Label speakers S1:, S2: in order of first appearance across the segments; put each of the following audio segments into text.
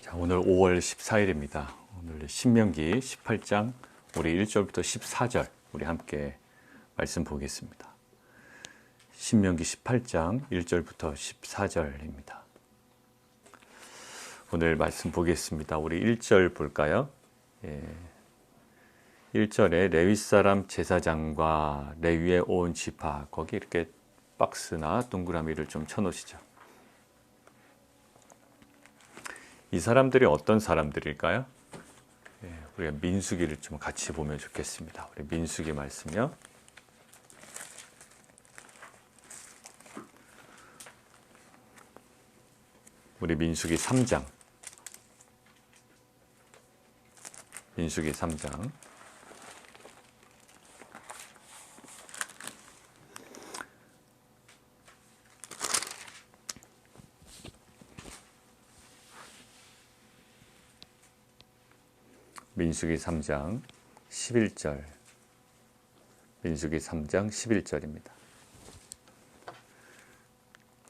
S1: 자, 오늘 5월 14일입니다. 오늘 신명기 18장 우리 1절부터 14절 우리 함께 말씀 보겠습니다. 신명기 18장 1절부터 14절입니다. 오늘 말씀 보겠습니다. 우리 1절 볼까요? 1절에 레위 사람 제사장과 레위의 온 지파, 거기 이렇게 박스나 동그라미를 좀 쳐놓으시죠. 이 사람들이 어떤 사람들일까요? 우리가 민수기를 좀 같이 보면 좋겠습니다. 우리 민수기 말씀요. 우리 민수기 3장. 민수기 3장. 민수기 3장 11절. 민수기 3장 11절입니다.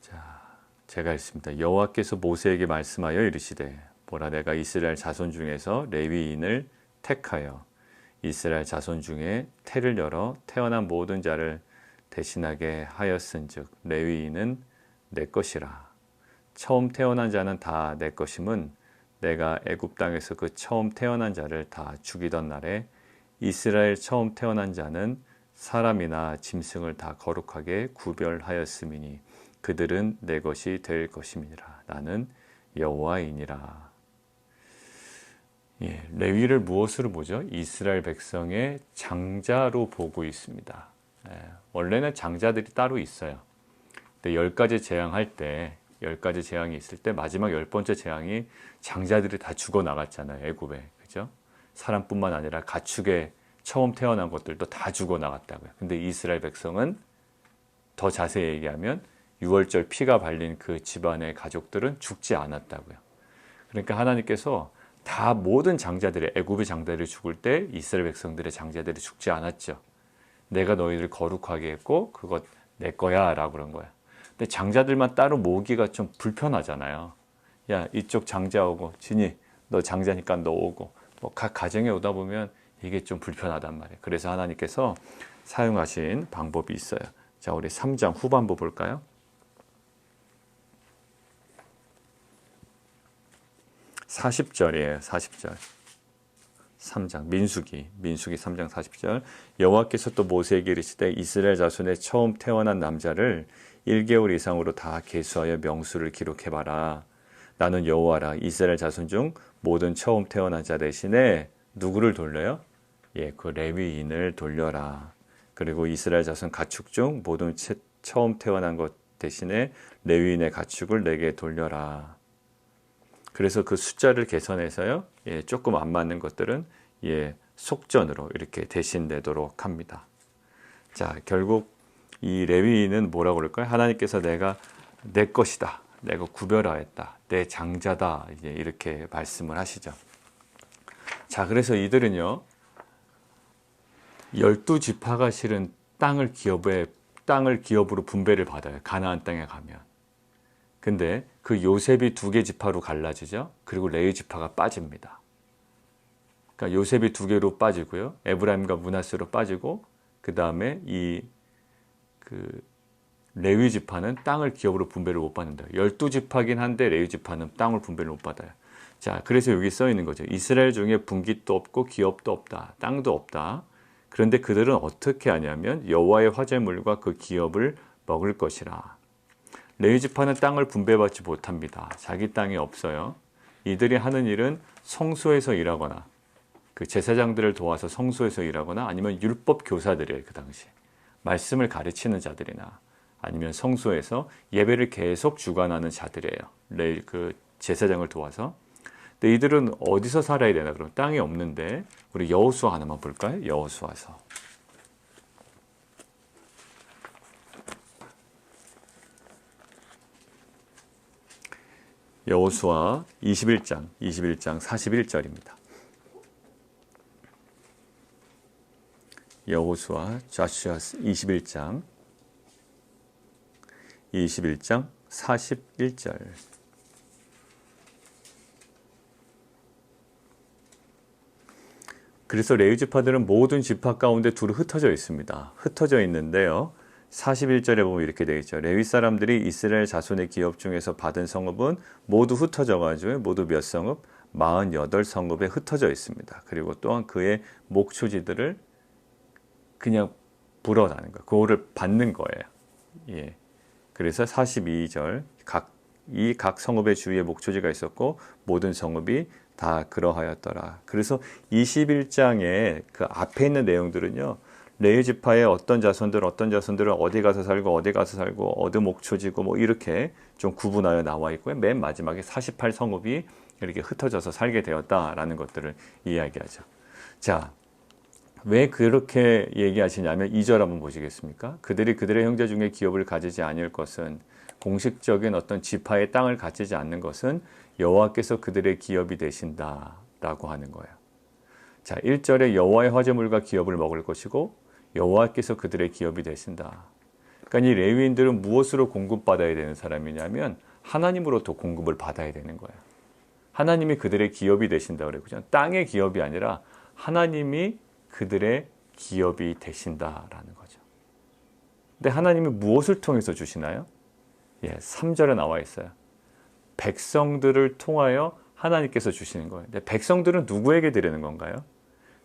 S1: 자, 제가 읽습니다. 여호와께서 모세에게 말씀하여 이르시되 보라, 내가 이스라엘 자손 중에서 레위인을 택하여 이스라엘 자손 중에 태를 열어 태어난 모든 자를 대신하게 하였은즉 레위인은 내 것이라. 처음 태어난 자는 다 내 것임은 내가 애굽 땅에서 그 처음 태어난 자를 다 죽이던 날에 이스라엘 처음 태어난 자는 사람이나 짐승을 다 거룩하게 구별하였음이니 그들은 내 것이 될 것임이니라. 나는 여호와이니라. 레위를 무엇으로 보죠? 이스라엘 백성의 장자로 보고 있습니다. 원래는 장자들이 따로 있어요. 근데 10가지 재앙할 때 10가지 재앙이 있을 때 마지막 10번째 재앙이 장자들이 다 죽어 나갔잖아요. 애굽에. 그죠? 사람뿐만 아니라 가축에 처음 태어난 것들도 다 죽어 나갔다고요. 근데 이스라엘 백성은 더 자세히 얘기하면 6월절 피가 발린 그 집안의 가족들은 죽지 않았다고요. 그러니까 하나님께서 다 모든 장자들의 애굽의 장자들이 죽을 때 이스라엘 백성들의 장자들이 죽지 않았죠. 내가 너희를 거룩하게 했고 그것 내 거야 라고 그런 거예요. 근데 장자들만 따로 모으기가 좀 불편하잖아요. 야, 이쪽 장자 오고, 진이 너 장자니까 너 오고, 뭐 각 가정에 오다 보면 이게 좀 불편하단 말이에요. 그래서 하나님께서 사용하신 방법이 있어요. 자, 우리 3장 후반부 볼까요? 40절이에요. 40절. 3장 민수기 3장 40절. 여호와께서 또 모세에게 이르시되 이스라엘 자손의 처음 태어난 남자를 1개월 이상으로 다 계수하여 명수를 기록해봐라. 나는 여호와라. 이스라엘 자손 중 모든 처음 태어난 자 대신에 누구를 돌려요? 그 레위인을 돌려라. 그리고 이스라엘 자손 가축 중 모든 처음 태어난 것 대신에 레위인의 가축을 내게 돌려라. 그래서 그 숫자를 계산해서요. 조금 안 맞는 것들은 속전으로 이렇게 대신 내도록 합니다. 자, 결국 이 레위인은 뭐라고 그럴까요? 하나님께서 내가 내 것이다. 내가 구별하였다. 내 장자다. 이제 이렇게 말씀을 하시죠. 자, 그래서 이들은요. 12지파가 실은 땅을 기업으로 분배를 받아요. 가나안 땅에 가면. 근데 그 요셉이 2개 지파로 갈라지죠. 그리고 레위 지파가 빠집니다. 그러니까 요셉이 2개로 빠지고요. 에브라임과 므낫세로 빠지고 그 다음에 레위 지파는 땅을 기업으로 분배를 못 받는다. 12지파긴 한데 레위 지파는 땅을 분배를 못 받아요. 자, 그래서 여기 써 있는 거죠. 이스라엘 중에 분깃도 없고 기업도 없다. 땅도 없다. 그런데 그들은 어떻게 하냐면 여호와의 화제물과 그 기업을 먹을 것이라. 레위 지파는 땅을 분배받지 못합니다. 자기 땅이 없어요. 이들이 하는 일은 성소에서 일하거나 그 제사장들을 도와서 성소에서 일하거나 아니면 율법 교사들이에요. 그 당시 말씀을 가르치는 자들이나 아니면 성소에서 예배를 계속 주관하는 자들이에요. 그 제사장을 도와서. 근데 이들은 어디서 살아야 되나? 그럼 땅이 없는데 우리 여호수아 하나만 볼까요? 여호수아서. 여호수아 21장 41절입니다. 여호수아 조슈아 21장 41장 41절. 그래서 레위 지파들은 모든 지파 가운데 두루 흩어져 있습니다. 흩어져 있는데요. 41절에 보면 이렇게 되어 있죠. 레위 사람들이 이스라엘 자손의 기업 중에서 받은 성읍은 모두 흩어져 가지고 모두 몇 성읍? 48성읍에 흩어져 있습니다. 그리고 또한 그의 목초지들을 그냥 불어나는 거예요. 그거를 받는 거예요. 예. 그래서 42절 각 성읍의 주위에 목초지가 있었고 모든 성읍이 다 그러하였더라. 그래서 21장에 그 앞에 있는 내용들은요. 레위 지파의 어떤 자손들은 어디 가서 살고 어디 목초지고 뭐 이렇게 좀 구분하여 나와 있고요. 맨 마지막에 48성읍이 이렇게 흩어져서 살게 되었다라는 것들을 이야기하죠. 자, 왜 그렇게 얘기하시냐면 2절 한번 보시겠습니까? 그들이 그들의 형제 중에 기업을 가지지 아니할 것은 공식적인 어떤 지파의 땅을 가지지 않는 것은 여호와께서 그들의 기업이 되신다라고 하는 거예요. 자, 1절에 여호와의 화제물과 기업을 먹을 것이고 여호와께서 그들의 기업이 되신다. 그러니까 이 레위인들은 무엇으로 공급받아야 되는 사람이냐면 하나님으로부터 공급을 받아야 되는 거예요. 하나님이 그들의 기업이 되신다고 그래요. 땅의 기업이 아니라 하나님이 그들의 기업이 되신다라는 거죠. 근데 하나님이 무엇을 통해서 주시나요? 예, 3절에 나와 있어요. 백성들을 통하여 하나님께서 주시는 거예요. 근데 백성들은 누구에게 드리는 건가요?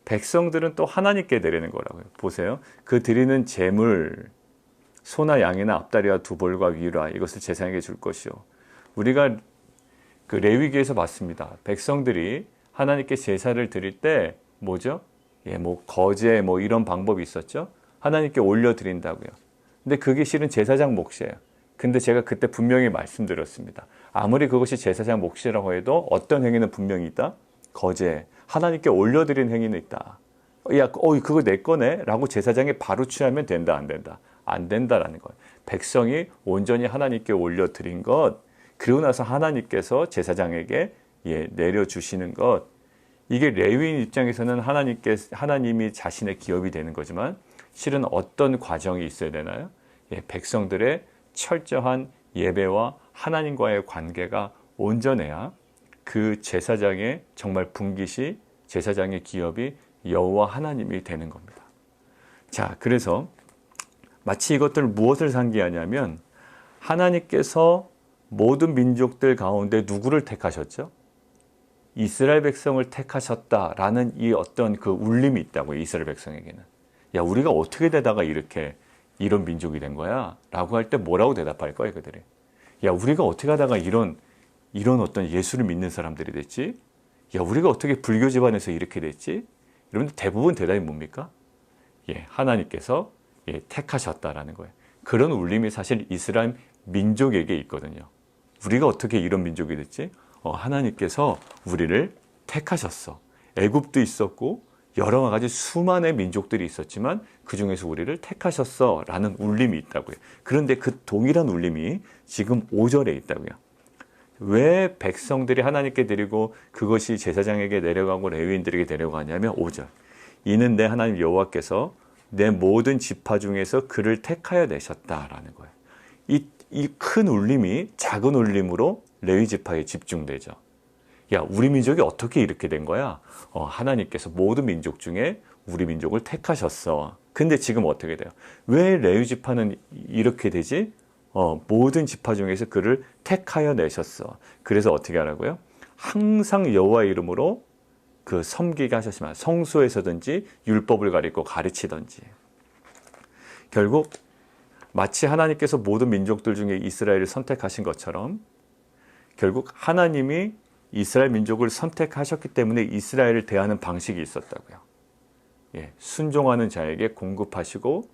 S1: 백성들은 또 하나님께 드리는 거라고요. 보세요. 그 드리는 제물, 소나 양이나 앞다리와 두 볼과 위라 이것을 제사장에게 줄 것이요. 우리가 그 레위기에서 봤습니다. 백성들이 하나님께 제사를 드릴 때 뭐죠? 예, 뭐 거제 뭐 이런 방법이 있었죠. 하나님께 올려 드린다고요. 근데 그게 실은 제사장 몫이에요. 근데 제가 그때 분명히 말씀드렸습니다. 아무리 그것이 제사장 몫이라고 해도 어떤 행위는 분명히 있다. 거제 하나님께 올려드린 행위는 있다. 야, 그거 내 거네? 라고 제사장이 바로 취하면 된다, 안 된다? 안 된다라는 거예요. 백성이 온전히 하나님께 올려드린 것, 그리고 나서 하나님께서 제사장에게 내려주시는 것, 이게 레위인 입장에서는 하나님이 자신의 기업이 되는 거지만 실은 어떤 과정이 있어야 되나요? 백성들의 철저한 예배와 하나님과의 관계가 온전해야 그 제사장의 정말 분깃이 제사장의 기업이 여호와 하나님이 되는 겁니다. 자, 그래서 마치 이것들 무엇을 상기하냐면 하나님께서 모든 민족들 가운데 누구를 택하셨죠? 이스라엘 백성을 택하셨다라는 이 어떤 그 울림이 있다고요. 이스라엘 백성에게는. 야, 우리가 어떻게 되다가 이런 민족이 된 거야? 라고 할 때 뭐라고 대답할 거예요, 그들이? 야, 우리가 어떻게 하다가 이런 어떤 예수를 믿는 사람들이 됐지? 야, 우리가 어떻게 불교 집안에서 이렇게 됐지? 여러분들 대부분 대답이 뭡니까? 하나님께서 택하셨다라는 거예요. 그런 울림이 사실 이스라엘 민족에게 있거든요. 우리가 어떻게 이런 민족이 됐지? 하나님께서 우리를 택하셨어. 애굽도 있었고 여러 가지 수많은 민족들이 있었지만 그 중에서 우리를 택하셨어 라는 울림이 있다고요. 그런데 그 동일한 울림이 지금 5절에 있다고요. 왜 백성들이 하나님께 드리고 그것이 제사장에게 내려가고 레위인들에게 내려가냐면 5절. 이는 내 하나님 여호와께서 내 모든 지파 중에서 그를 택하여 내셨다라는 거예요. 이 큰 울림이 작은 울림으로 레위 지파에 집중되죠. 야, 우리 민족이 어떻게 이렇게 된 거야? 하나님께서 모든 민족 중에 우리 민족을 택하셨어. 근데 지금 어떻게 돼요? 왜 레위 지파는 이렇게 되지? 모든 지파 중에서 그를 택하여 내셨어. 그래서 어떻게 하라고요? 항상 여호와의 이름으로 그 섬기게 하셨지만 성소에서든지 율법을 가리고 가르치든지. 결국 마치 하나님께서 모든 민족들 중에 이스라엘을 선택하신 것처럼 결국 하나님이 이스라엘 민족을 선택하셨기 때문에 이스라엘을 대하는 방식이 있었다고요. 순종하는 자에게 공급하시고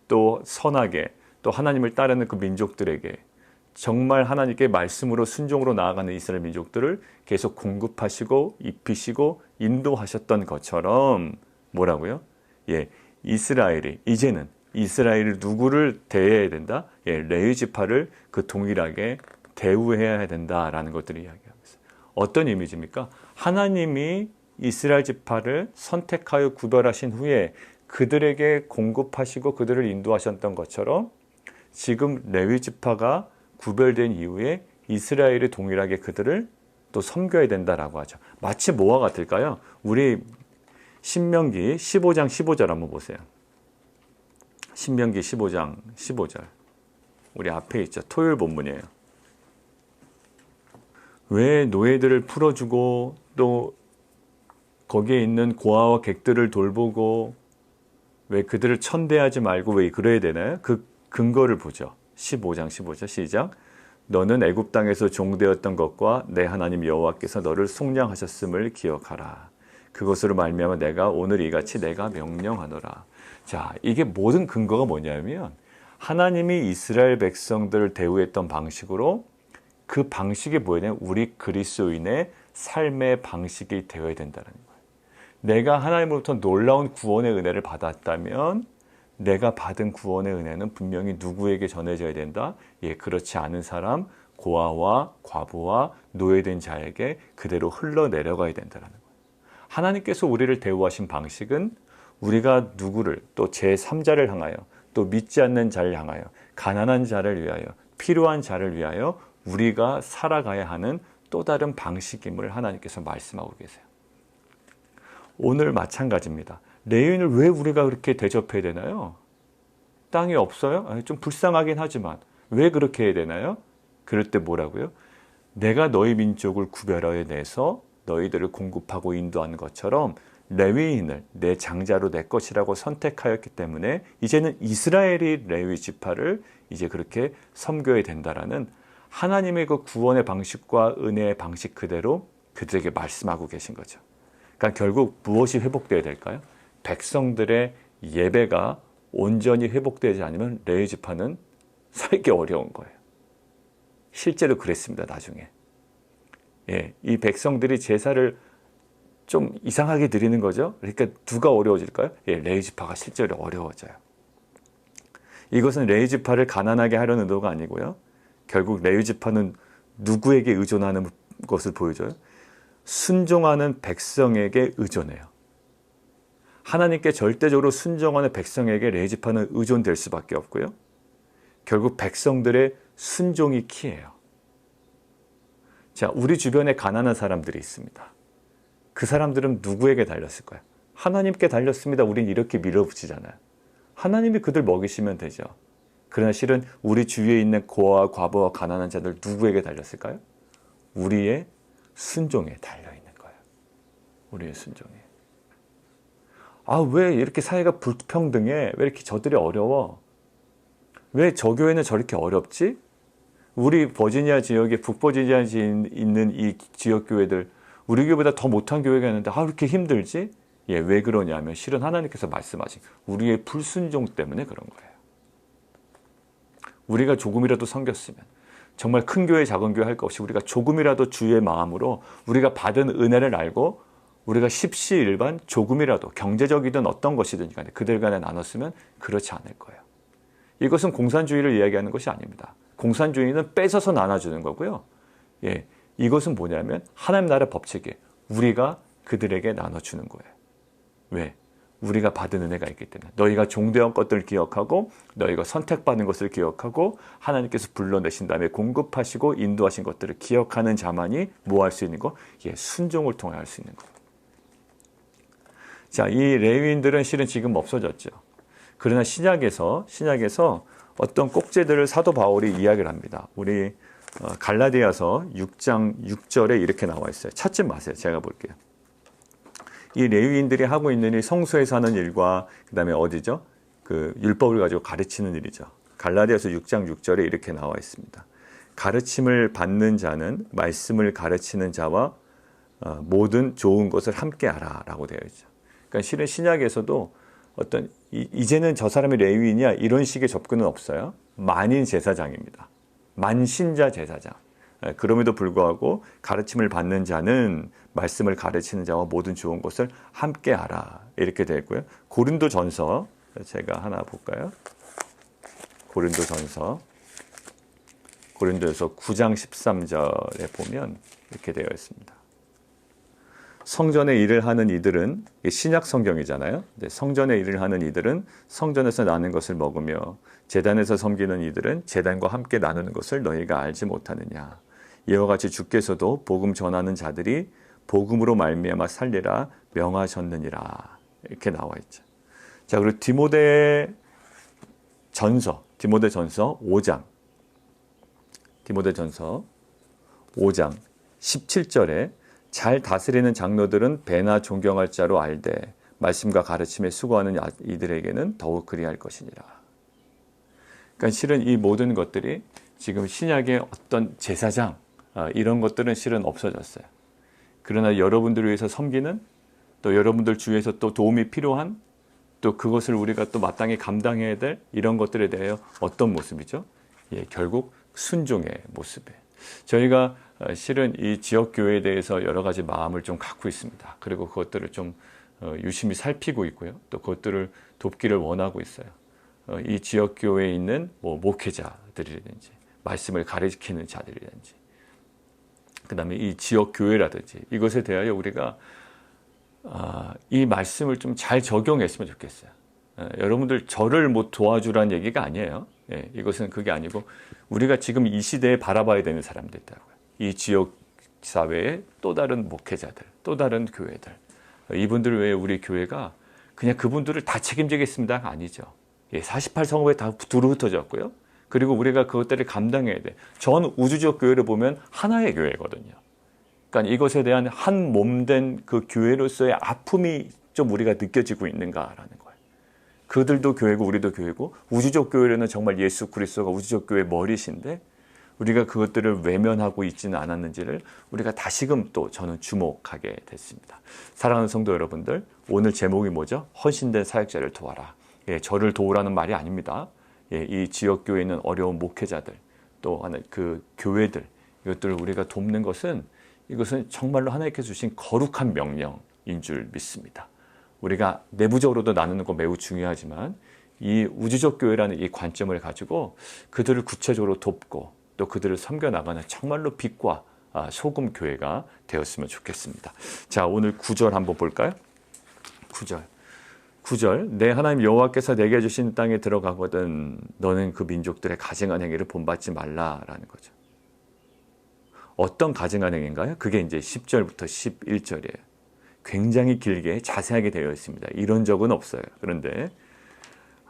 S1: 또 선하게 또 하나님을 따르는 그 민족들에게 정말 하나님께 말씀으로 순종으로 나아가는 이스라엘 민족들을 계속 공급하시고 입히시고 인도하셨던 것처럼 뭐라고요? 이스라엘이 이제는 이스라엘을 누구를 대해야 된다? 레위 지파를 그 동일하게 대우해야 된다라는 것들을 이야기하고 있어요. 어떤 이미지입니까? 하나님이 이스라엘 지파를 선택하여 구별하신 후에 그들에게 공급하시고 그들을 인도하셨던 것처럼 지금 레위 지파가 구별된 이후에 이스라엘이 동일하게 그들을 또 섬겨야 된다라고 하죠. 마치 뭐와 같을까요? 우리 신명기 15장 15절 한번 보세요. 신명기 15장 15절. 우리 앞에 있죠. 토요일 본문이에요. 왜 노예들을 풀어주고 또 거기에 있는 고아와 객들을 돌보고 왜 그들을 천대하지 말고 왜 그래야 되나요? 그 근거를 보죠. 15장 15절 시작. 너는 애굽 땅에서 종되었던 것과 내 하나님 여호와께서 너를 속량하셨음을 기억하라. 그것으로 말미암아 내가 오늘 이같이 내가 명령하노라. 자, 이게 모든 근거가 뭐냐면 하나님이 이스라엘 백성들을 대우했던 방식으로 그 방식이 뭐냐? 우리 그리스도인의 삶의 방식이 되어야 된다는 거예요. 내가 하나님으로부터 놀라운 구원의 은혜를 받았다면 내가 받은 구원의 은혜는 분명히 누구에게 전해져야 된다? 예, 그렇지 않은 사람, 고아와 과부와 노예된 자에게 그대로 흘러내려가야 된다는 거예요. 하나님께서 우리를 대우하신 방식은 우리가 누구를 또 제3자를 향하여 또 믿지 않는 자를 향하여 가난한 자를 위하여 필요한 자를 위하여 우리가 살아가야 하는 또 다른 방식임을 하나님께서 말씀하고 계세요. 오늘 마찬가지입니다. 레위인을 왜 우리가 그렇게 대접해야 되나요? 땅이 없어요? 좀 불쌍하긴 하지만 왜 그렇게 해야 되나요? 그럴 때 뭐라고요? 내가 너희 민족을 구별하여 내서 너희들을 공급하고 인도하는 것처럼 레위인을 내 장자로 내 것이라고 선택하였기 때문에 이제는 이스라엘이 레위 지파를 이제 그렇게 섬겨야 된다라는 하나님의 그 구원의 방식과 은혜의 방식 그대로 그들에게 말씀하고 계신 거죠. 그러니까 결국 무엇이 회복되어야 될까요? 백성들의 예배가 온전히 회복되지 않으면 레위 지파는 살기 어려운 거예요. 실제로 그랬습니다. 나중에. 예, 이 백성들이 제사를 좀 이상하게 드리는 거죠. 그러니까 누가 어려워질까요? 예, 레위 지파가 실제로 어려워져요. 이것은 레위 지파를 가난하게 하려는 의도가 아니고요. 결국 레위 지파는 누구에게 의존하는 것을 보여줘요? 순종하는 백성에게 의존해요. 하나님께 절대적으로 순종하는 백성에게 레위 지파는 의존될 수밖에 없고요. 결국 백성들의 순종이 키예요. 자, 우리 주변에 가난한 사람들이 있습니다. 그 사람들은 누구에게 달렸을까요? 하나님께 달렸습니다. 우린 이렇게 밀어붙이잖아요. 하나님이 그들 먹이시면 되죠. 그러나 실은 우리 주위에 있는 고아와 과부와 가난한 자들 누구에게 달렸을까요? 우리의 순종에 달려있는 거예요. 우리의 순종에. 아, 왜 이렇게 사회가 불평등해? 왜 이렇게 저들이 어려워? 왜 저 교회는 저렇게 어렵지? 우리 버지니아 지역에 북버지니아에 있는 이 지역 교회들 우리 교회보다 더 못한 교회가 있는데 왜 이렇게 힘들지? 예, 왜 그러냐면 실은 하나님께서 말씀하신 우리의 불순종 때문에 그런 거예요. 우리가 조금이라도 섬겼으면 정말 큰 교회 작은 교회 할 것 없이 우리가 조금이라도 주의 마음으로 우리가 받은 은혜를 알고 우리가 십시일반 조금이라도 경제적이든 어떤 것이든 간에 그들 간에 나눴으면 그렇지 않을 거예요. 이것은 공산주의를 이야기하는 것이 아닙니다. 공산주의는 뺏어서 나눠주는 거고요. 예, 이것은 뭐냐면 하나님 나라 법칙이 우리가 그들에게 나눠주는 거예요. 왜? 우리가 받은 은혜가 있기 때문에 너희가 종되었던 것들을 기억하고 너희가 선택받은 것을 기억하고 하나님께서 불러내신 다음에 공급하시고 인도하신 것들을 기억하는 자만이 뭐 할 수 있는 거? 예, 순종을 통해 할 수 있는 거. 자, 이 레위인들은 실은 지금 없어졌죠. 그러나 신약에서 어떤 꼭지들을 사도 바울이 이야기를 합니다. 우리 갈라디아서 6장 6절에 이렇게 나와 있어요. 찾지 마세요. 제가 볼게요. 이 레위인들이 하고 있는 이 성소에서 하는 일과 그 다음에 어디죠? 그 율법을 가지고 가르치는 일이죠. 갈라디아서 6장 6절에 이렇게 나와 있습니다. 가르침을 받는 자는 말씀을 가르치는 자와 모든 좋은 것을 함께 하라 라고 되어 있죠. 그러니까 실은 신약에서도 어떤 이제는 저 사람이 레위인이야 이런 식의 접근은 없어요. 만인 제사장입니다. 만신자 제사장. 그럼에도 불구하고 가르침을 받는 자는 말씀을 가르치는 자와 모든 좋은 것을 함께 하라 이렇게 되어 있고요. 고린도전서 제가 하나 볼까요? 고린도전서 9장 13절에 보면 이렇게 되어 있습니다. 성전의 일을 하는 이들은 신약 성경이잖아요. 성전의 일을 하는 이들은 성전에서 나는 것을 먹으며 제단에서 섬기는 이들은 제단과 함께 나누는 것을 너희가 알지 못하느냐. 이와 같이 주께서도 복음 전하는 자들이 복음으로 말미암아 살리라 명하셨느니라. 이렇게 나와 있죠. 자, 그리고 디모데전서 5장. 디모데전서 5장 17절에 잘 다스리는 장로들은 배나 존경할 자로 알되 말씀과 가르침에 수고하는 이들에게는 더욱 그리할 것이니라. 그러니까 실은 이 모든 것들이 지금 신약의 어떤 제사장 이런 것들은 실은 없어졌어요. 그러나 여러분들을 위해서 섬기는, 또 여러분들 주위에서 또 도움이 필요한, 또 그것을 우리가 또 마땅히 감당해야 될 이런 것들에 대해 어떤 모습이죠? 예, 결국 순종의 모습이에요. 저희가 실은 이 지역교회에 대해서 여러 가지 마음을 좀 갖고 있습니다. 그리고 그것들을 좀 유심히 살피고 있고요. 또 그것들을 돕기를 원하고 있어요. 이 지역교회에 있는 목회자들이든지 말씀을 가르치는 자들이든지 그 다음에 이 지역교회라든지 이것에 대하여 우리가 이 말씀을 좀 잘 적용했으면 좋겠어요. 여러분들 저를 뭐 도와주라는 얘기가 아니에요. 예, 이것은 그게 아니고 우리가 지금 이 시대에 바라봐야 되는 사람들 있다고요. 이 지역 사회의 또 다른 목회자들, 또 다른 교회들. 이분들 외에 우리 교회가 그냥 그분들을 다 책임지겠습니다가 아니죠. 예, 48성읍에 다 두루 흩어졌고요. 그리고 우리가 그것들을 감당해야 돼. 전 우주적 교회를 보면 하나의 교회거든요. 그러니까 이것에 대한 한 몸된 그 교회로서의 아픔이 좀 우리가 느껴지고 있는가라는 거예요. 그들도 교회고 우리도 교회고 우주적 교회는 정말 예수 그리스도가 우주적 교회의 머리신데 우리가 그것들을 외면하고 있지는 않았는지를 우리가 다시금 또 저는 주목하게 됐습니다. 사랑하는 성도 여러분들, 오늘 제목이 뭐죠? 헌신된 사역자를 도와라. 예, 저를 도우라는 말이 아닙니다. 예, 이 지역교회에 있는 어려운 목회자들, 또 그 교회들, 이것들을 우리가 돕는 것은 이것은 정말로 하나님께서 주신 거룩한 명령인 줄 믿습니다. 우리가 내부적으로도 나누는 거 매우 중요하지만 이 우주적 교회라는 이 관점을 가지고 그들을 구체적으로 돕고 또 그들을 섬겨나가는 정말로 빛과 소금 교회가 되었으면 좋겠습니다. 자, 오늘 9절 한번 볼까요? 9절 내 하나님 여호와께서 내게 주신 땅에 들어가거든 너는 그 민족들의 가증한 행위를 본받지 말라라는 거죠. 어떤 가증한 행위인가요? 그게 이제 10절부터 11절이에요. 굉장히 길게 자세하게 되어 있습니다. 이런 적은 없어요. 그런데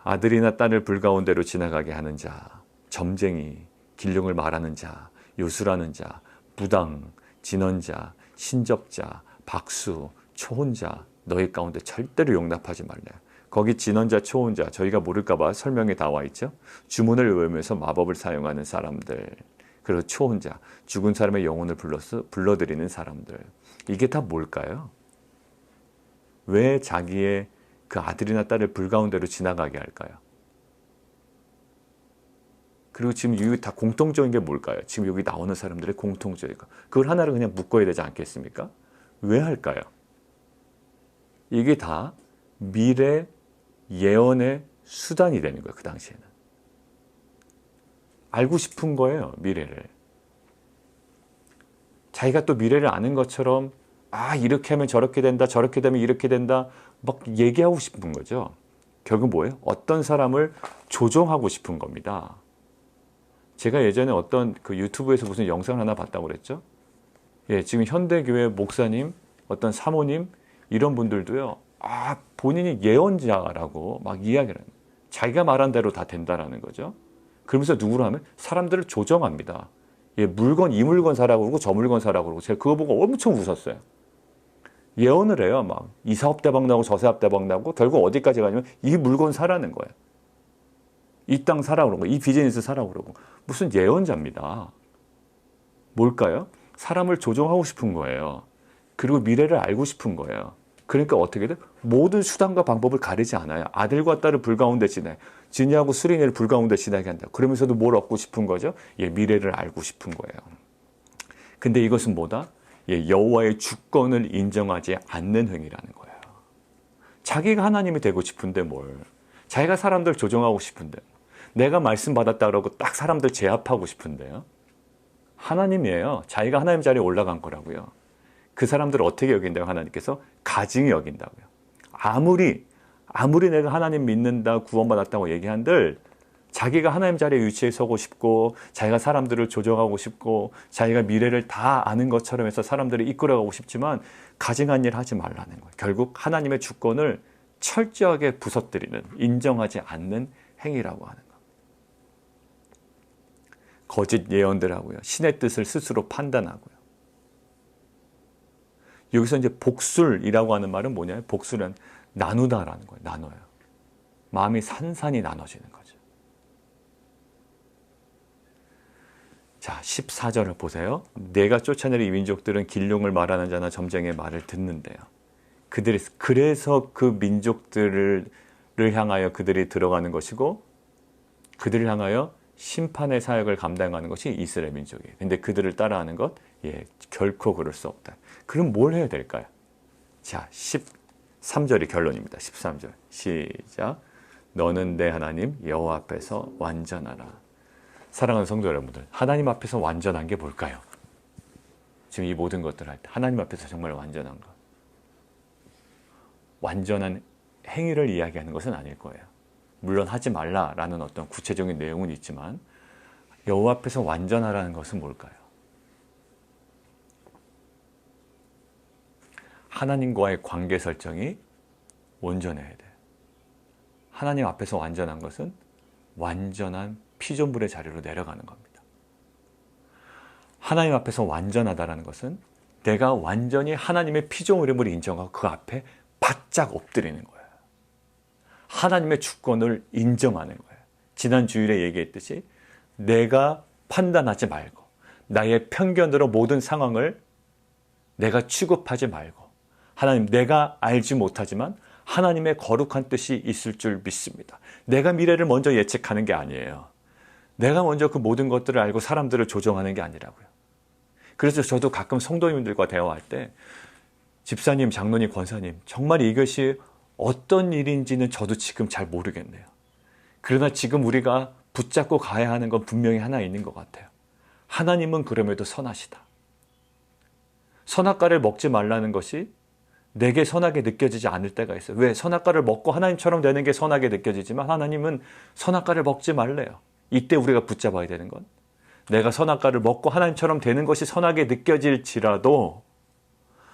S1: 아들이나 딸을 불가운데로 지나가게 하는 자, 점쟁이, 길흉을 말하는 자, 요술하는 자, 무당, 진언자, 신접자, 박수, 초혼자 너희 가운데 절대로 용납하지 말래요. 거기 진언자, 초혼자 저희가 모를까 봐 설명에 나와 있죠. 주문을 외우면서 마법을 사용하는 사람들, 그리고 초혼자, 죽은 사람의 영혼을 불러들이는 사람들. 이게 다 뭘까요? 왜 자기의 그 아들이나 딸을 불가운데로 지나가게 할까요? 그리고 지금 여기 다 공통적인 게 뭘까요? 지금 여기 나오는 사람들의 공통적인 거. 그걸 하나를 그냥 묶어야 되지 않겠습니까? 왜 할까요? 이게 다 미래 예언의 수단이 되는 거예요. 그 당시에는. 알고 싶은 거예요. 미래를. 자기가 또 미래를 아는 것처럼 이렇게 하면 저렇게 된다, 저렇게 되면 이렇게 된다 막 얘기하고 싶은 거죠. 결국 뭐예요? 어떤 사람을 조종하고 싶은 겁니다. 제가 예전에 어떤 그 유튜브에서 무슨 영상을 하나 봤다고 그랬죠. 예, 지금 현대교회 목사님, 어떤 사모님 이런 분들도요. 본인이 예언자라고 막 이야기를 해요. 자기가 말한 대로 다 된다라는 거죠. 그러면서 누구로 하면 사람들을 조정합니다. 예, 이 물건 사라고 그러고 저 물건 사라고 그러고 제가 그거 보고 엄청 웃었어요. 예언을 해요. 막 이 사업 대박 나고 저 사업 대박 나고 결국 어디까지 가냐면 이 물건 사라는 거예요. 이 땅 사라고 그러고 이 비즈니스 사라고 그러고 무슨 예언자입니다. 뭘까요? 사람을 조종하고 싶은 거예요. 그리고 미래를 알고 싶은 거예요. 그러니까 어떻게 돼? 모든 수단과 방법을 가리지 않아요. 아들과 딸을 불가운데 지나요. 진이하고 수린이를 불가운데 지나게 한다. 그러면서도 뭘 얻고 싶은 거죠? 예, 미래를 알고 싶은 거예요. 근데 이것은 뭐다? 예, 여호와의 주권을 인정하지 않는 행위라는 거예요. 자기가 하나님이 되고 싶은데 뭘. 자기가 사람들 조종하고 싶은데. 내가 말씀 받았다 그러고 딱 사람들 제압하고 싶은데요. 하나님이에요. 자기가 하나님 자리에 올라간 거라고요. 그 사람들을 어떻게 여긴다고 하나님께서? 가증히 여긴다고요. 아무리 내가 하나님 믿는다, 구원받았다고 얘기한들 자기가 하나님 자리에 위치해 서고 싶고 자기가 사람들을 조정하고 싶고 자기가 미래를 다 아는 것처럼 해서 사람들을 이끌어가고 싶지만 가증한 일 하지 말라는 거예요. 결국 하나님의 주권을 철저하게 부서뜨리는, 인정하지 않는 행위라고 하는 것. 거짓 예언들하고요. 신의 뜻을 스스로 판단하고요. 여기서 이제 복술이라고 하는 말은 뭐냐면 복술은 나누다라는 거예요. 나눠요. 마음이 산산이 나눠지는 거죠. 자, 14절을 보세요. 내가 쫓아낼 이 민족들은 길룡을 말하는 자나 점쟁이의 말을 듣는데요. 그래서 그 민족들을 향하여 그들이 들어가는 것이고 그들을 향하여 심판의 사역을 감당하는 것이 이스라엘 민족이에요. 근데 그들을 따라하는 것, 결코 그럴 수 없다. 그럼 뭘 해야 될까요? 자, 13절이 결론입니다. 13절 시작. 너는 내 하나님 여호와 앞에서 완전하라. 사랑하는 성도 여러분들, 하나님 앞에서 완전한 게 뭘까요? 지금 이 모든 것들을 할 때 하나님 앞에서 정말 완전한 것, 완전한 행위를 이야기하는 것은 아닐 거예요. 물론 하지 말라라는 어떤 구체적인 내용은 있지만 여호와 앞에서 완전하라는 것은 뭘까요? 하나님과의 관계 설정이 온전해야 돼요. 하나님 앞에서 완전한 것은 완전한 피조물의 자리로 내려가는 겁니다. 하나님 앞에서 완전하다는 것은 내가 완전히 하나님의 피조물임을 인정하고 그 앞에 바짝 엎드리는 거예요. 하나님의 주권을 인정하는 거예요. 지난 주일에 얘기했듯이 내가 판단하지 말고 나의 편견으로 모든 상황을 내가 취급하지 말고 하나님, 내가 알지 못하지만 하나님의 거룩한 뜻이 있을 줄 믿습니다. 내가 미래를 먼저 예측하는 게 아니에요. 내가 먼저 그 모든 것들을 알고 사람들을 조정하는 게 아니라고요. 그래서 저도 가끔 성도님들과 대화할 때 집사님, 장로님, 권사님, 정말 이것이 어떤 일인지는 저도 지금 잘 모르겠네요. 그러나 지금 우리가 붙잡고 가야 하는 건 분명히 하나 있는 것 같아요. 하나님은 그럼에도 선하시다. 선악과를 먹지 말라는 것이 내게 선하게 느껴지지 않을 때가 있어요. 왜? 선악과를 먹고 하나님처럼 되는 게 선하게 느껴지지만 하나님은 선악과를 먹지 말래요. 이때 우리가 붙잡아야 되는 건 내가 선악과를 먹고 하나님처럼 되는 것이 선하게 느껴질지라도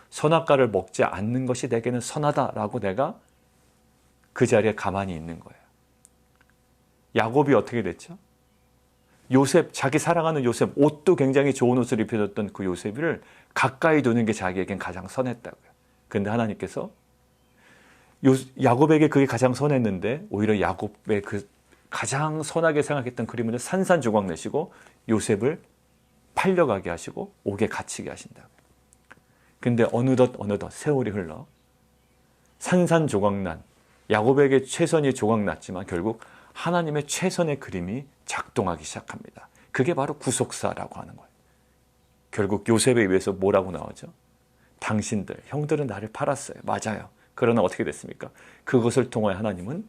S1: 선악과를 먹지 않는 것이 내게는 선하다라고 내가 그 자리에 가만히 있는 거예요. 야곱이 어떻게 됐죠? 요셉, 자기 사랑하는 요셉, 옷도 굉장히 좋은 옷을 입혀줬던 그 요셉을 가까이 두는 게 자기에겐 가장 선했다고요. 그런데 하나님께서 야곱에게 그게 가장 선했는데 오히려 야곱의 그 가장 선하게 생각했던 그림을 산산조각 내시고 요셉을 팔려가게 하시고 옥에 갇히게 하신다고요. 근데 어느덧 세월이 흘러 산산조각난 야곱에게 최선이 조각났지만 결국 하나님의 최선의 그림이 작동하기 시작합니다. 그게 바로 구속사라고 하는 거예요. 결국 요셉에 의해서 뭐라고 나오죠? 당신들, 형들은 나를 팔았어요. 맞아요. 그러나 어떻게 됐습니까? 그것을 통하여 하나님은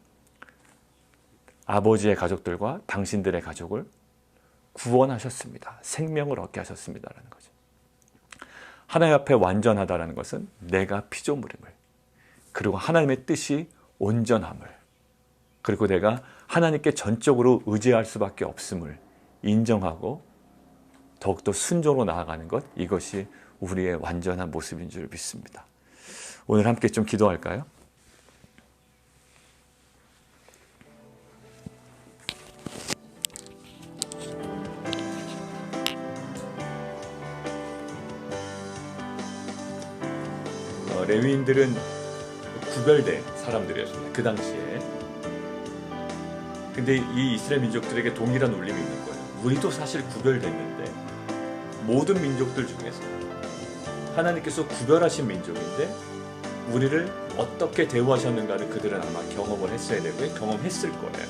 S1: 아버지의 가족들과 당신들의 가족을 구원하셨습니다. 생명을 얻게 하셨습니다라는 거죠. 하나님 앞에 완전하다라는 것은 내가 피조물임을, 그리고 하나님의 뜻이 온전함을, 그리고 내가 하나님께 전적으로 의지할 수밖에 없음을 인정하고 더욱더 순종으로 나아가는 것, 이것이 우리의 완전한 모습인 줄 믿습니다. 오늘 함께 좀 기도할까요? 레위인들은 구별된 사람들이었습니다. 그 당시에. 근데 이 이스라엘 민족들에게 동일한 울림이 있는 거예요. 우리도 사실 구별됐는데 모든 민족들 중에서 하나님께서 구별하신 민족인데 우리를 어떻게 대우하셨는가를 그들은 아마 경험을 했어야 되고 경험했을 거예요.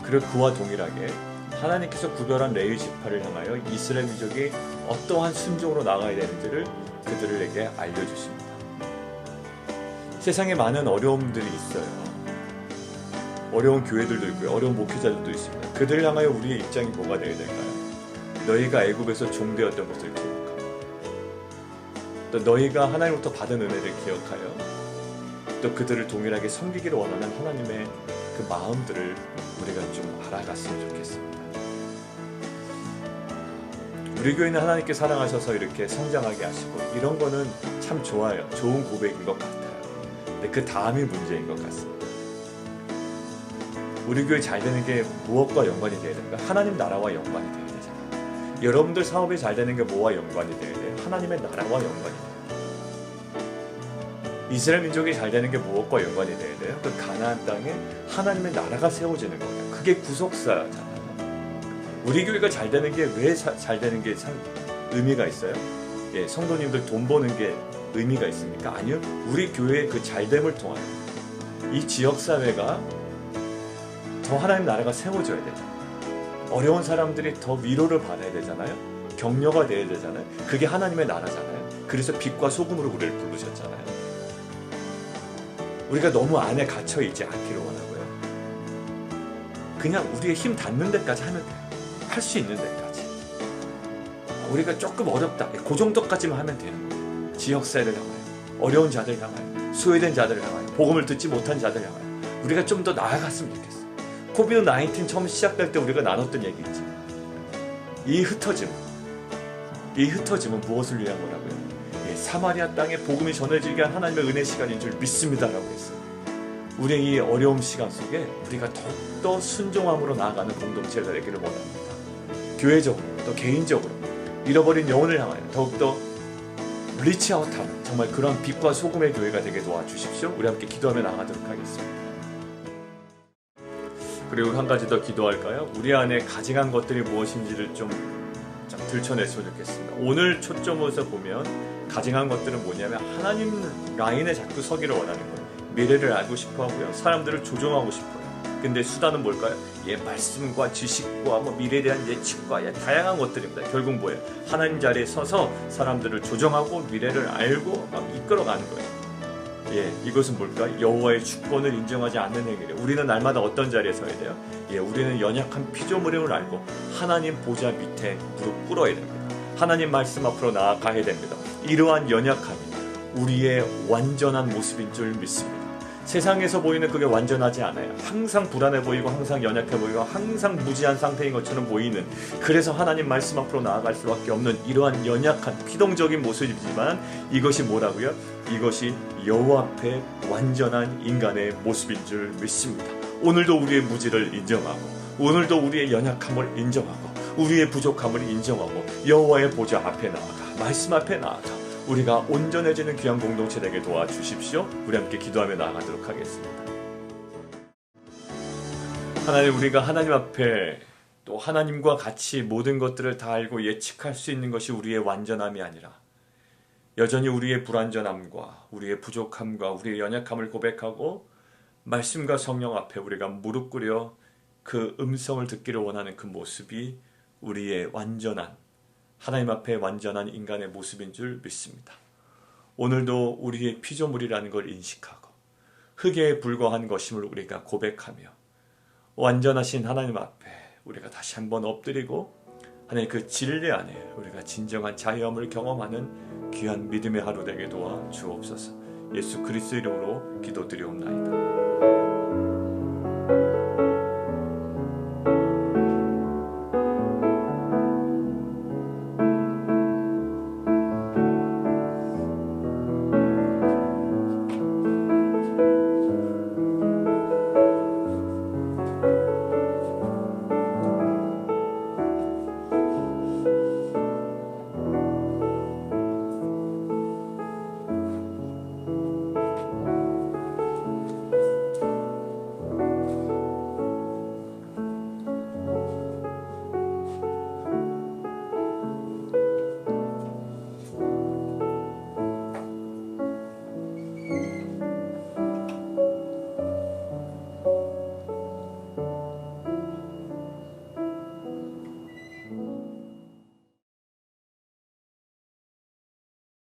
S1: 그리고 그와 동일하게 하나님께서 구별한 레위 지파를 향하여 이스라엘 민족이 어떠한 순종으로 나가야 되는지를 그들에게 알려주십니다. 세상에 많은 어려움들이 있어요. 어려운 교회들도 있고요. 어려운 목회자들도 있습니다. 그들을 향하여 우리의 입장이 뭐가 되어야 될까요? 너희가 애굽에서 종되었던 것을 기억하고 또 너희가 하나님으로부터 받은 은혜를 기억하여 또 그들을 동일하게 섬기기를 원하는 하나님의 그 마음들을 우리가 좀 알아갔으면 좋겠습니다. 우리 교회는 하나님께 사랑하셔서 이렇게 성장하게 하시고 이런 거는 참 좋아요. 좋은 고백인 것 같아요.
S2: 근데 그 다음이 문제인 것 같습니다. 우리 교회 잘 되는 게 무엇과 연관이 돼야 될까? 하나님 나라와 연관이 돼야 되잖아요. 여러분들 사업이 잘 되는 게 뭐와 연관이 돼야 돼요? 하나님의 나라와 연관이 돼요. 이스라엘 민족이 잘 되는 게 무엇과 연관이 돼야 돼요? 그 가나안 땅에 하나님의 나라가 세워지는 거예요. 그게 구속사잖아요. 우리 교회가 잘 되는 게 왜 잘 되는 게 의미가 있어요? 예, 성도님들 돈 버는 게 의미가 있습니까? 아니요. 우리 교회의 그 잘됨을 통하여 이 지역사회가 더 하나님 나라가 세워져야 되잖아요. 어려운 사람들이 더 위로를 받아야 되잖아요. 격려가 돼야 되잖아요. 그게 하나님의 나라잖아요. 그래서 빛과 소금으로 우리를 부르셨잖아요. 우리가 너무 안에 갇혀있지 않기를 원하고요. 그냥 우리의 힘 닿는 데까지 하면 돼요. 할 수 있는 데까지. 우리가 조금 어렵다. 그 정도까지만 하면 되는 거예요. 지역사회를 향하여, 어려운 자들 향하여, 소외된 자들을 향하여, 복음을 듣지 못한 자들 향하여 우리가 좀 더 나아갔으면 좋겠어요. 코비드-19 처음 시작될 때 우리가 나눴던 얘기 있지. 이 흩어짐은 무엇을 위한 거라고요? 예, 사마리아 땅에 복음이 전해지게 한 하나님의 은혜 시간인 줄 믿습니다라고 했어요. 우리의 이 어려움 시간 속에 우리가 더욱더 순종함으로 나아가는 공동체가 되기를 원합니다. 교회적으로 또 개인적으로 잃어버린 영혼을 향하여 더욱더 리치아웃하는 정말 그런 빛과 소금의 교회가 되게 도와주십시오. 우리 함께 기도하며 나가도록 하겠습니다. 그리고 한 가지 더 기도할까요? 우리 안에 가증한 것들이 무엇인지를 좀 들춰냈으면 좋겠습니다. 오늘 초점에서 보면 가증한 것들은 뭐냐면 하나님 라인에 자꾸 서기를 원하는 거예요. 미래를 알고 싶어 하고요. 사람들을 조종하고 싶어요. 근데 수단은 뭘까요? 말씀과 지식과 미래에 대한 예측과 다양한 것들입니다. 결국 뭐예요? 하나님 자리에 서서 사람들을 조정하고 미래를 알고 이끌어가는 거예요. 이것은 뭘까? 여호와의 주권을 인정하지 않는 행위래요. 우리는 날마다 어떤 자리에 서야 돼요? 우리는 연약한 피조물임을 알고 하나님 보좌 밑에 무릎 꿇어야 됩니다. 하나님 말씀 앞으로 나아가야 됩니다. 이러한 연약함이 우리의 완전한 모습인 줄 믿습니다. 세상에서 보이는 그게 완전하지 않아요. 항상 불안해 보이고 항상 연약해 보이고 항상 무지한 상태인 것처럼 보이는, 그래서 하나님 말씀 앞으로 나아갈 수밖에 없는 이러한 연약한 피동적인 모습이지만 이것이 뭐라고요? 이것이 여호와 앞에 완전한 인간의 모습인 줄 믿습니다. 오늘도 우리의 무지를 인정하고 오늘도 우리의 연약함을 인정하고 우리의 부족함을 인정하고 여호와의 보좌 앞에 나아가 말씀 앞에 나아가 우리가 온전해지는 귀한 공동체 되게 도와주십시오. 우리 함께 기도하며 나아가도록 하겠습니다. 하나님, 우리가 하나님 앞에 또 하나님과 같이 모든 것들을 다 알고 예측할 수 있는 것이 우리의 완전함이 아니라 여전히 우리의 불완전함과 우리의 부족함과 우리의 연약함을 고백하고 말씀과 성령 앞에 우리가 무릎 꿇여 그 음성을 듣기를 원하는 그 모습이 우리의 완전한, 하나님 앞에 완전한 인간의 모습인 줄 믿습니다. 오늘도 우리의 피조물이라는 걸 인식하고 흙에 불과한 것임을 우리가 고백하며 완전하신 하나님 앞에 우리가 다시 한번 엎드리고 하나님 그 진리 안에 우리가 진정한 자유함을 경험하는 귀한 믿음의 하루 되게 도와 주옵소서. 예수 그리스도 이름으로 기도드리옵나이다.